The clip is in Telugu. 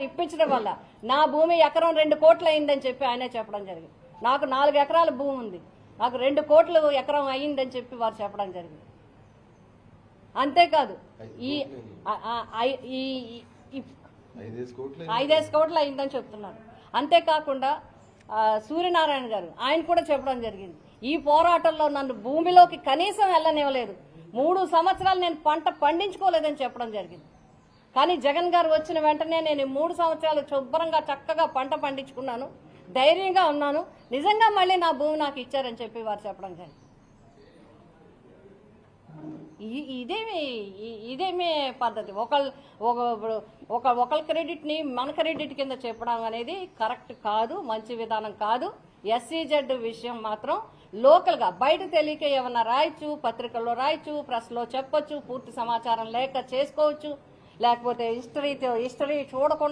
ఇప్పించడం వల్ల నా భూమి ఎకరం 2 కోట్లు అయిందని చెప్పి ఆయనే చెప్పడం జరిగింది. నాకు 4 ఎకరాల భూమి ఉంది, నాకు 2 కోట్లు ఎకరం అయిందని చెప్పి వారు చెప్పడం జరిగింది. అంతేకాదు ఈ 5 కోట్లు అయిందని చెప్తున్నారు. అంతేకాకుండా సూర్యనారాయణ గారు ఆయన కూడా చెప్పడం జరిగింది, ఈ పోరాటంలో నన్ను భూమిలోకి కనీసం వెళ్ళనివ్వలేదు, 3 సంవత్సరాలు నేను పంట పండించుకోలేదని చెప్పడం జరిగింది. కానీ జగన్ గారు వచ్చిన వెంటనే నేను 3 సంవత్సరాలు శుభ్రంగా చక్కగా పంట పండించుకున్నాను, ధైర్యంగా ఉన్నాను, నిజంగా మళ్ళీ నా భూమి నాకు ఇచ్చారని చెప్పి వారు చెప్పడం జరిగింది. ఇదేమి పద్ధతి? ఒకళ్ళ క్రెడిట్ని మన క్రెడిట్ కింద చెప్పడం అనేది కరెక్ట్ కాదు, మంచి విధానం కాదు. SEZ విషయం మాత్రం లోకల్గా బయట తెలియక ఏమన్నా రాయొచ్చు, పత్రికల్లో రాయొచ్చు, ప్రెస్లో చెప్పొచ్చు, పూర్తి సమాచారం లేక చేసుకోవచ్చు, లేకపోతే హిస్టరీ చూడకుండా